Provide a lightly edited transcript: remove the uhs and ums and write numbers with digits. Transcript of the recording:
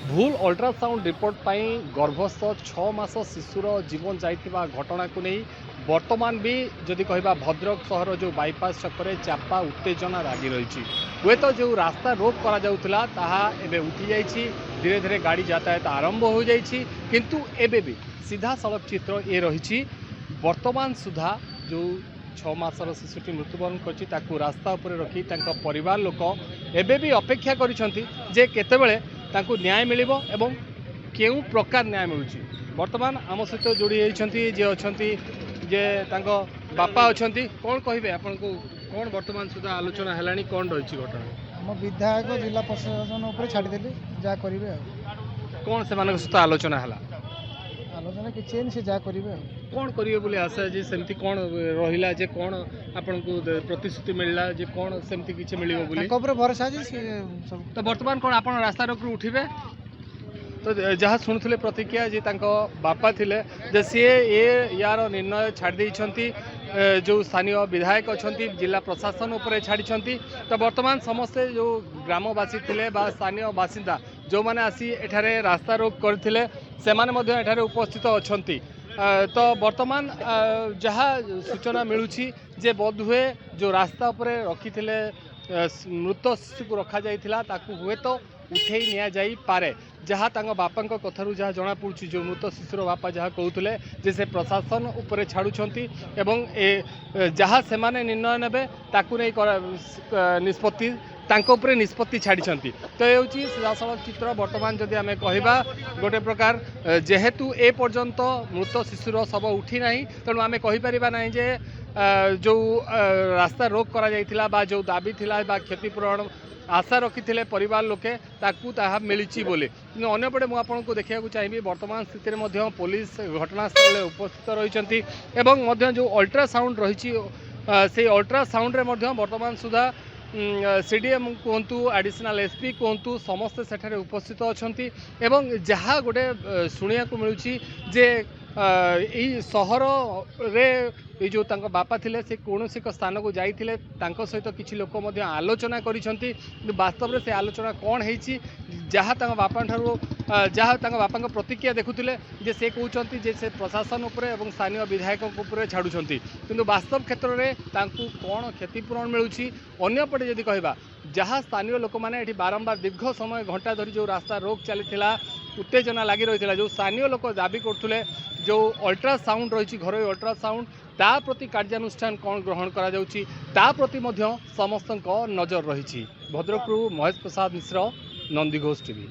भूल ultrasound report पाई गर्भस्थ 6 मास शिशुर जीवन जाइथिबा घटना को नहीं वर्तमान भी जदि कहबा भद्रक सहर जो बाईपास छकरे चापा उत्तेजना लगी रही हुए तो जो रास्ता रोक करा जाउथला ताहा एबे उठी जाइछि। धीरे धीरे गाड़ी यातायात आरंभ हो जाइछि किंतु एबे भी सीधा सड़क चित्र ये रही वर्तमान सुधा जो 6 मासर शिशुटी मृत्युवरण कर रास्ता उपर रखी परिवार लोक एबे भी अपेक्षा करिसेंति जे केतेबेले तांकु न्याय मिलिबो एवं केउ प्रकार न्याय मिलुची। वर्तमान आम सहित जोड़ी होती जे अछंती जे तांको बापा अछंती कौन कहबे आपन को कौन वर्तमान सुधा आलोचना हेलानी कौन रही घटना आम विधायक जिला प्रशासन उपर छाड़देली जहाँ करेंगे कौन से सहित आलोचना हैला आलोचना किसी से जहाँ करेंगे कौन करिए बोली आशा जे सेमती कौन रहिला जे कौन आपन को प्रतिश्रुति मिलला जे कौन सेमती किछि मिलिबो बोली ऊपर भरोसा जे सब तो वर्तमान कौन आपन रास्ता रोक उठिबे तो जहाँ शुणुले प्रतिक्रिया जी तांको बापा थिले जे सी ये यार निर्णय छाड़ देइछंती जो स्थानीय विधायक अछंती जिला प्रशासन उपरे छाड़ी तो वर्तमान समस्ते जो ग्रामवासी थिले बा स्थानीय बासिंदा जो माने आसी एठारे रास्ता रोक करथिले से माने मध्य एठारे उपस्थित अछंती। तो वर्तमान जहाँ सूचना मिलूची जे बोध हुए जो रास्ता उपरे रखी मृत शिशु को रखा जाइथिला ताकू हुए तो उठे निया जाई पारे जहाँ तांग बापांक कथारू जहाँ जना पड़ुछि जो मृत शिशुर बापा जहाँ कहते जे से प्रशासन उपरे छाड़ुछंती एवं ए जहाँ से माने निर्णय नेबे ताकू नहीं निष्पत्ति तांको उपरे निष्पत्ति छाड़ी तो ये हूँ सीधासलख चित्र। वर्तमान जदि आम कहवा गोटे प्रकार जेहेतु ए पर्यंत मृत शिशुर शव उठी ना तेणु आम कहीपर ना जे जो रास्ता रोक करा जाइथिला बा जो दाबी थिला बा क्षतिपूरण आशा रखी परिवार लोके ताकू ताहा मिली बोले कि अंपटे मुझे देखा चाहिए वर्तमान स्थित में पुलिस घटनास्थल उपस्थित रही जो अल्ट्रासाउंड रही से अल्ट्रासाउंड वर्तमान सुधा सीडीएम कहतु एडिशनल एसपी कहतु समस्ते सेठारे उपस्थित अच्छी एवं जहाँ गोटे शुणा मिलूँ जे यही सहर रे ये जो तांको बापा थिले से कौन एक स्थान को जाइथिले तांको सहित किछि लोक मध्य आलोचना करिसंती वास्तव में से आलोचना कौन है जहाँ तांको बापा ठारू जहाँ तांको बापा प्रतिक्रिया देखुथिले जे से कहउचंती जे से प्रशासन उपरे एवं स्थानीय विधायक उपरे छाड़ुछंती किंतु वास्तव क्षेत्र में तांकु कौन क्षतिपूरण मिलूची। अन्यपटे जदि कहबा जहाँ स्थानीय लोक मैंने ये बारंबार दीर्घ समय घंटा धरी जो रास्ता रोक चली उत्तेजना लगी रही जो स्थानीय लोक दाबी करते जो अल्ट्रासाउंड रही घर अल्ट्रासाउंड ता प्रति कार्यानुष्ठान कौन ग्रहण करा जाउची ता प्रति मध्य समस्त नजर रही। भद्रकरू महेश प्रसाद मिश्र, नंदीघोष टीवी।